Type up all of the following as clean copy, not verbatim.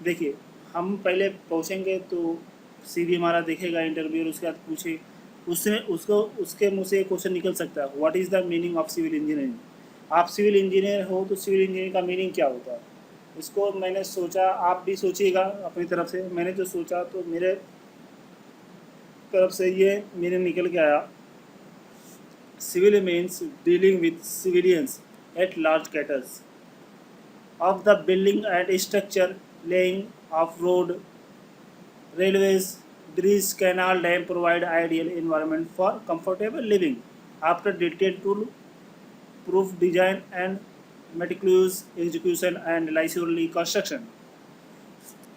देखिए, हम पहले पहुँचेंगे तो सीवी हमारा देखेगा इंटरव्यूअर, उसके बाद पूछे उससे उसको उसके मुँह से एक क्वेश्चन निकल सकता है, what is the meaning of civil engineering. आप सिविल इंजीनियर हो तो सिविल इंजीनियरिंग का मीनिंग क्या होता है। इसको मैंने सोचा, आप भी सोचिएगा अपनी तरफ से। मैंने जो सोचा तो मेरे तरफ से ये मीनिंग निकल के आया, civil means dealing with civilians at large caters of the building and structure, laying of road, railways, bridge, canal, dam provide ideal environment for comfortable living. After detailed tool, proof design and meticulous execution and leisurely construction.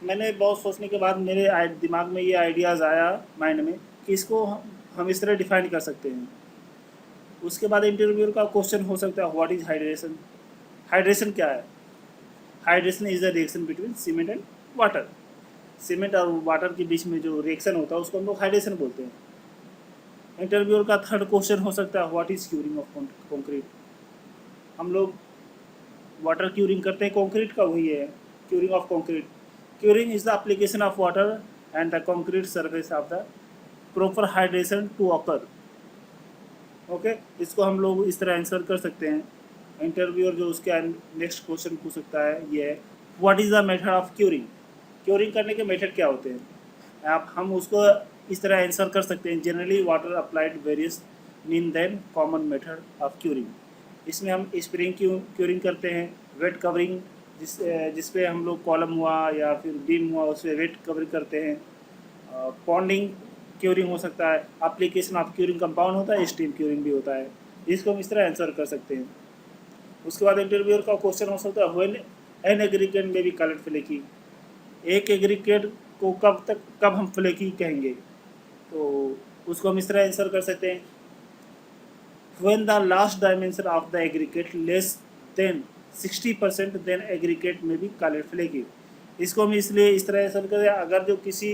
मैंने बहुत सोचने के बाद मेरे दिमाग में ये ideas आया माइंड में कि इसको हम इस तरह डिफाइन कर सकते हैं। उसके बाद इंटरव्यूअर का क्वेश्चन हो सकता है, व्हाट इज़ हाइड्रेशन। हाइड्रेशन क्या है। Hydration is the reaction between cement and water. Cement और वाटर के बीच में जो रिएक्शन होता है उसको हम लोग हाइड्रेशन बोलते हैं। इंटरव्यूअर का थर्ड क्वेश्चन हो सकता है, what is curing of concrete. हम लोग वाटर क्यूरिंग करते हैं कंक्रीट का, वही है curing of concrete. Curing is the application of water and the concrete surface of the proper hydration to occur. Okay, इसको हम लोग इस तरह आंसर कर सकते हैं। इंटरव्यूअर जो उसके नेक्स्ट क्वेश्चन पूछ सकता है ये है, what is the method of curing. Curing करने के मेथड क्या होते हैं। आप हम उसको इस तरह आंसर कर सकते हैं, generally water applied various mean then common method of curing. इसमें हम स्प्रिंग क्यूरिंग करते हैं, वेट कवरिंग जिस पे हम लोग कॉलम हुआ या फिर बीम हुआ उस पर वेट कवरिंग करते हैं। पॉन्डिंग क्यूरिंग हो सकता है, एप्लीकेशन ऑफ क्यूरिंग कंपाउंड होता है, स्टीम क्यूरिंग भी होता है। इसको हम इस तरह आंसर कर सकते हैं। उसके बाद इंटरव्यूअर का क्वेश्चन हो सकता है, when an aggregate may be called flaky. एक एग्रीगेट को कब हम फ्लेकी कहेंगे, तो उसको हम इस तरह आंसर कर सकते हैं, when the last dimension of the aggregate less than 60% then aggregate may be called flaky. इसको हम इसलिए इस तरह आंसर करें, अगर जो किसी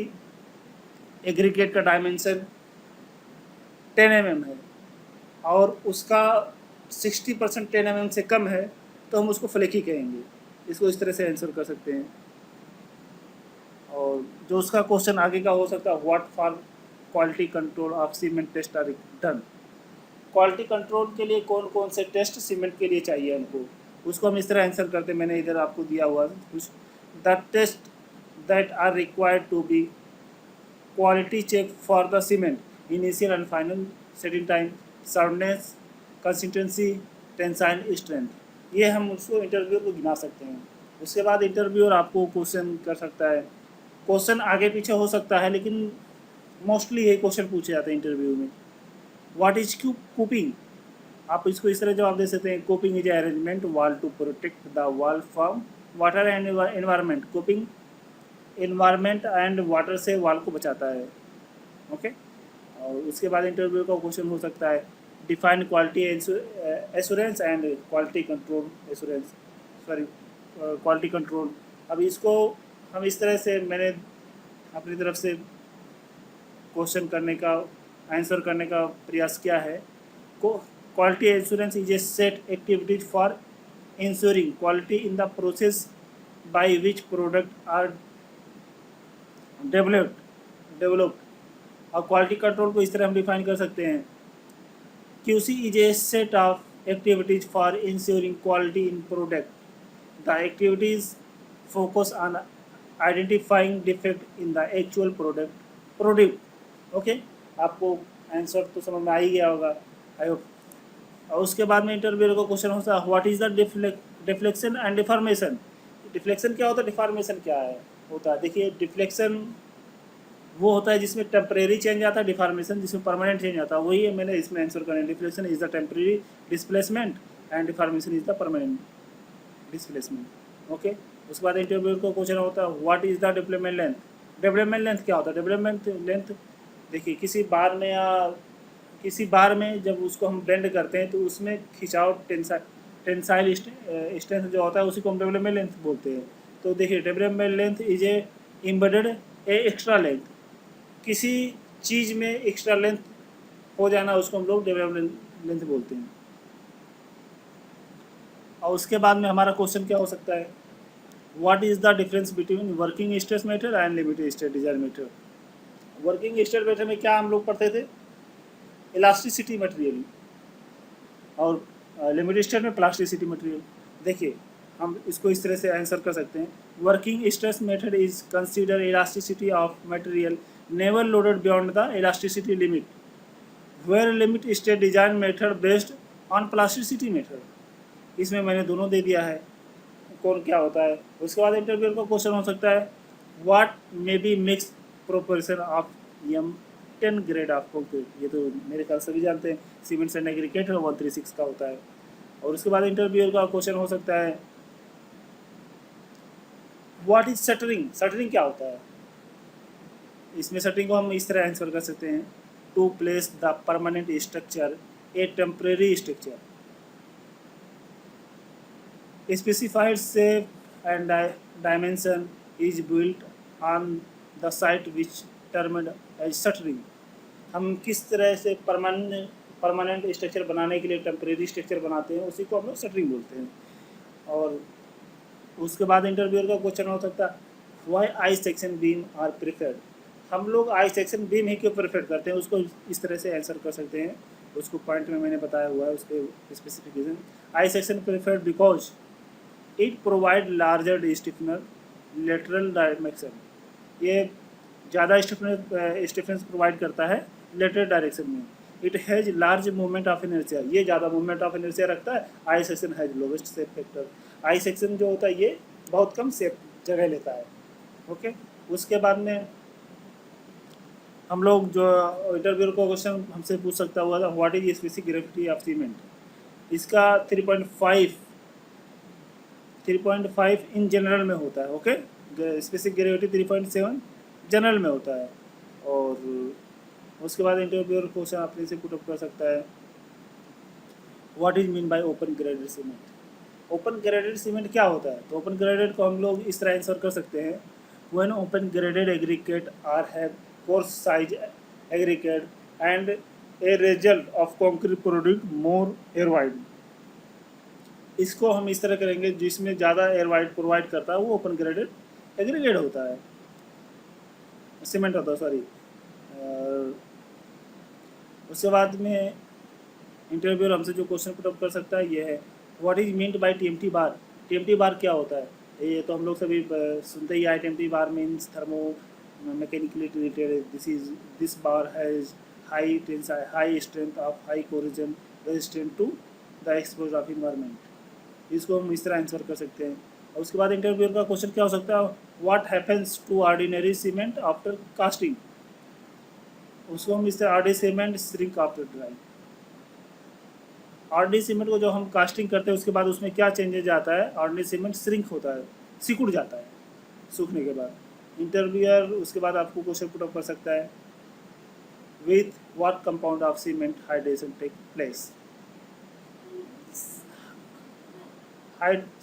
एग्रीगेट का डायमेंशन 10 mm है और उसका 60% 10 mm से कम है तो हम उसको फ्लेकी कहेंगे। इसको इस तरह से आंसर कर सकते हैं। और जो उसका क्वेश्चन आगे का हो सकता है, what for quality control of cement test are done. Quality control के लिए कौन कौन से टेस्ट सीमेंट के लिए चाहिए हमको, उसको हम इस तरह आंसर करते हैं। मैंने इधर आपको दिया हुआ कुछ, the test that are required to be quality check for the cement initial and final setting time, soundness, consistency, tensile strength। ये हम उसको इंटरव्यू को गिना सकते हैं। उसके बाद इंटरव्यूअर आपको क्वेश्चन कर सकता है, क्वेश्चन आगे पीछे हो सकता है लेकिन मोस्टली ये क्वेश्चन पूछे जाते हैं इंटरव्यू में, व्हाट इज कूपिंग। आप इसको इस तरह जवाब दे सकते हैं, coping is arrangement wall to protect the wall from water and environment. Coping environment and water से वॉल को बचाता है। ओके, और उसके बाद इंटरव्यू का क्वेश्चन हो सकता है, define quality assurance and quality control assurance, sorry quality control. अब इसको हम इस तरह से मैंने अपनी तरफ से क्वेश्चन करने का आंसर करने का प्रयास किया है। Quality assurance is a set activities for ensuring quality in the process by which product are developed. और क्वालिटी कंट्रोल को इस तरह हम डिफाइन कर सकते हैं, QC is a set of activities for ensuring quality in product. The activities focus on identifying defect in the actual product. Okay, आपको answer तो समझ में आ ही गया होगा, आई होप। और उसके बाद में इंटरव्यू का क्वेश्चन होता है, what is the deflection and deformation. Deflection क्या होता है, डिफॉर्मेशन क्या है होता है। देखिए, डिफ्लेक्शन वो होता है जिसमें टेम्परेरी चेंज आता है, डिफॉर्मेशन जिसमें परमानेंट चेंज आता है। वही है मैंने इसमें आंसर करना है, deflection is the temporary displacement and deformation is the permanent displacement. Okay, उसके बाद इंटरव्यू का क्वेश्चन होता है, what is the development length. Development length क्या होता है, डेवलपमेंट लेंथ देखिए किसी बार में या किसी बार में जब उसको हम बेंड करते हैं तो उसमें खिंचाव टेंसाइल स्ट्रेंथ जो होता है उसी को हम डेवलपमेंट लेंथ बोलते हैं। तो देखिए, development length is a embedded A extra length. किसी चीज़ में एक्स्ट्रा लेंथ हो जाना उसको हम लोग डेवलपमेंट लेंथ बोलते हैं। और उसके बाद में हमारा क्वेश्चन क्या हो सकता है, what is the difference between working stress method and limited state design method? Working stress method में क्या हम लोग पढ़ते थे? इलास्टिसिटी मटेरियल, और लिमिटेड स्टेट में प्लास्टिसिटी मटेरियल। देखिए, हम इसको इस तरह से आंसर कर सकते हैं। Working stress method is consider elasticity of material never loaded beyond the elasticity limit, where limit state design method based on plasticity method. इसमें मैंने दोनों दे दिया है कौन क्या होता है। उसके बाद इंटरव्यू का क्वेश्चन हो सकता है what may be mix proportion of M 10 grade of concrete. ये तो मेरे ख्याल सभी जानते हैं, सीमेंट एंड एग्रीगेट 136 का होता है। और उसके बाद इंटरव्यू का क्वेश्चन हो सकता है व्हाट इज शटरिंग। शटरिंग क्या होता है? इसमें शटरिंग को हम इस तरह आंसर कर सकते हैं, to place the permanent structure a temporary structure specified shape and dimension is built on the site which termed as shuttering। हम किस तरह से परमानेंट स्ट्रक्चर बनाने के लिए टेम्परेरी स्ट्रक्चर बनाते हैं, उसी को हम लोग शटरिंग बोलते हैं। और उसके बाद इंटरव्यूअर का क्वेश्चन हो सकता है why I section beam are preferred. हम लोग आई सेक्शन बीम ही क्यों प्रेफर करते हैं, उसको इस तरह से आंसर कर सकते हैं। उसको पॉइंट में मैंने बताया हुआ है उसके specification. I section preferred because it provide larger stiffener lateral dimension. ये ज़्यादा स्टिफनेस प्रोवाइड करता है लेटरल डायरेक्शन में। It has large movement of inertia, ये ज़्यादा मूवमेंट ऑफ इनर्शिया रखता है। I section has lowest shape factor. I section जो होता है ये बहुत कम शेप जगह लेता है। ओके, उसके बाद में हम लोग जो इंटरव्यू को क्वेश्चन हमसे पूछ सकता हुआ था what is specific gravity of cement. इसका 3.5 इन जनरल में होता है। ओके, स्पेसिफिक ग्रेविटी 3.7 जनरल में होता है। और उसके बाद इंटरव्यूअर क्वेश्चन अपने से पुटअप कर सकता है what is mean by open graded cement. Open graded cement क्या होता है? तो ओपन ग्रेडेड को हम लोग इस तरह आंसर कर सकते हैं when open graded aggregate are have coarse size aggregate and a result of concrete product more air void. इसको हम इस तरह करेंगे जिसमें ज़्यादा एयर वाइड प्रोवाइड करता है वो ओपन ग्रेडेड एग्रीगेट होता है, सीमेंट होता है, सॉरी। उसके बाद में इंटरव्यूअर हमसे जो क्वेश्चन पुटअप कर सकता है ये है what is meant by TMT bar. TMT बार क्या होता है? ये तो हम लोग सभी सुनते ही आए। TMT bar means thermo mechanically treated. This bar has high tensile, high strength of high corrosion resistant to the exposure of environment. इसको हम इस तरह आंसर कर सकते हैं। और उसके बाद इंटरव्यूअर का क्वेश्चन क्या हो सकता है what happens to ordinary cement after casting. उसको हम इस तरह ordinary cement shrink after drying. Ordinary cement को जो हम कास्टिंग करते हैं उसके बाद उसमें क्या चेंजेज आता है? ऑर्डिनरी सीमेंट श्रिंक होता है, सिकुड़ जाता है सूखने के बाद। इंटरव्यूअर उसके बाद आपको क्वेश्चन पुटअप कर सकता है with what compound of cement hydration take place.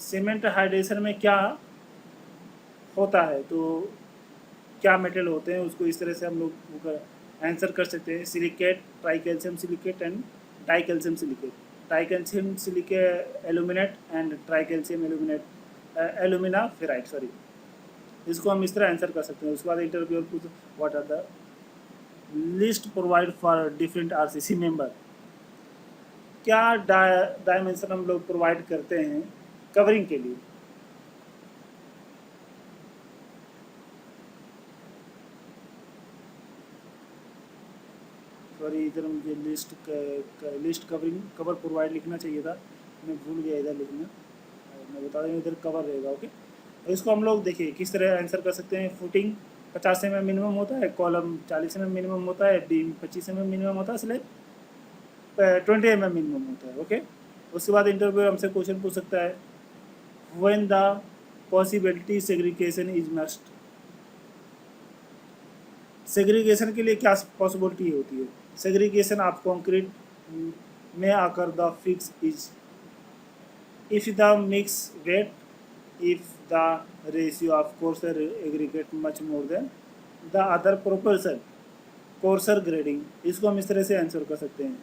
Cement hydration में क्या होता है, तो क्या मेटल होते हैं, उसको इस तरह से हम लोग आंसर कर सकते हैं। Silicate, try calcium silicate and die calcium silicate. Try calcium silicate aluminate and try calcium aluminate alumina ferrite, sorry. इसको हम इस तरह आंसर कर सकते हैं। उसके बाद इंटरव्यूअर पूछ what are the list provide for different RCC member. क्या डायमेंशन हम लोग प्रोवाइड करते हैं कवरिंग के लिए? सॉरी, इधर मुझे लिस्ट कवर प्रोवाइड लिखना चाहिए था, मैं भूल गया इधर लिखना। मैं बता दूँ इधर कवर रहेगा। ओके, तो इसको हम लोग देखिए किस तरह आंसर कर सकते हैं। फुटिंग 50 mm मिनिमम होता है, कॉलम 40 mm मिनिमम होता है, बीम 25 mm मिनिमम होता है, स्लैब 20 mm मिनिमम होता है। ओके, उसके बाद इंटरव्यूअर हमसे क्वेश्चन पूछ सकता है when the possibility segregation is must. Segregation के लिए क्या पॉसिबिलिटी होती है? सेग्रीगेशन ऑफ कंक्रीट में आकर the fix is if the mix wet, if the ratio of coarser aggregate much more than the other proportion, coarser grading. इसको हम इस तरह से आंसर कर सकते हैं।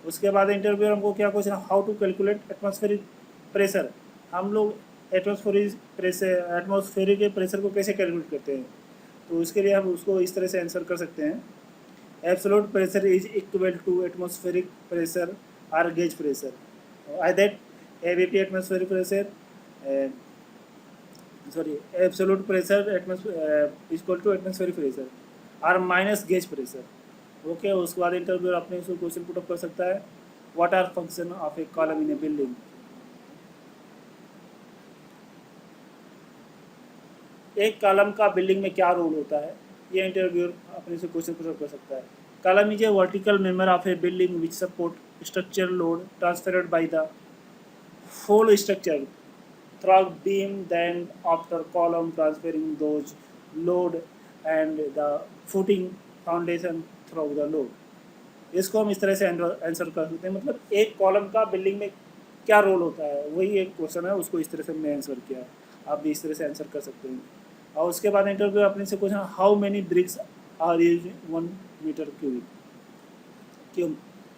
उसके बाद इंटरव्यूअर हमको क्या question how to calculate atmospheric pressure. हम लोग एटमॉस्फेरिक प्रेशर को कैसे कैलकुलेट करते हैं, तो उसके लिए हम उसको इस तरह से आंसर कर सकते हैं। Absolute pressure is equal to atmospheric pressure और gauge pressure, I that ABP atmospheric pressure absolute pressure equal to atmospheric pressure और माइनस गेज प्रेशर। ओके, उसके बाद इंटरव्यूअर अपने से क्वेश्चन पुट अप कर सकता है, what are function of a column in a building. एक कॉलम का बिल्डिंग में क्या रोल होता है, ये इंटरव्यूअर अपने से क्वेश्चन पुट अप कर सकता है। Column is a vertical member of A building which support structure load transferred by the whole structure through beam, then after column transferring those load and the footing foundation through the load। इसको हम इस तरह से answer कर सकते हैं, मतलब एक कॉलम का बिल्डिंग में क्या रोल होता है, वही एक क्वेश्चन है, उसको इस तरह से हमने आंसर किया है। आप भी इस तरह से आंसर कर सकते हैं। और उसके बाद इंटरव्यू अपने से question, how many bricks are use 1 metre cube.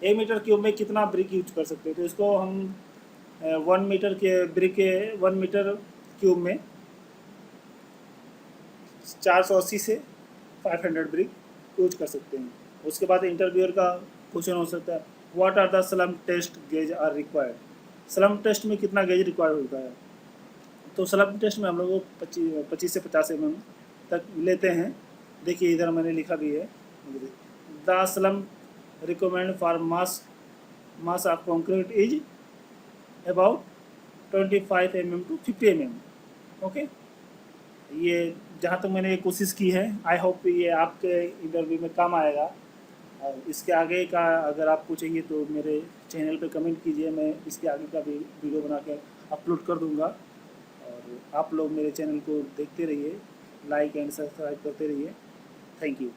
1 metre cube में कितना ब्रिक यूज कर सकते हैं, तो इसको हम 1 मीटर के ब्रिक के 1 मीटर क्यूब में 480 से 500 ब्रिक यूज कर सकते हैं। उसके बाद इंटरव्यूअर का क्वेश्चन हो सकता है, what are the slump test gauge are required. Slump test में कितना गेज रिक्वायर्ड होता है, तो स्लम टेस्ट में हम लोग 25 से 50 mm तक लेते हैं। देखिए इधर मैंने लिखा भी है, the slum recommend for mass of concrete is about 25 mm to 50 mm। Okay, ये जहाँ तक मैंने कोशिश की है, आई होप ये आपके इंटरव्यू में काम आएगा। और इसके आगे का अगर आपको चाहिए तो मेरे चैनल पे कमेंट कीजिए, मैं इसके आगे का भी वीडियो बना के अपलोड कर दूंगा। और आप लोग मेरे चैनल को देखते रहिए, लाइक एंड सब्सक्राइब करते रहिए। Thank you.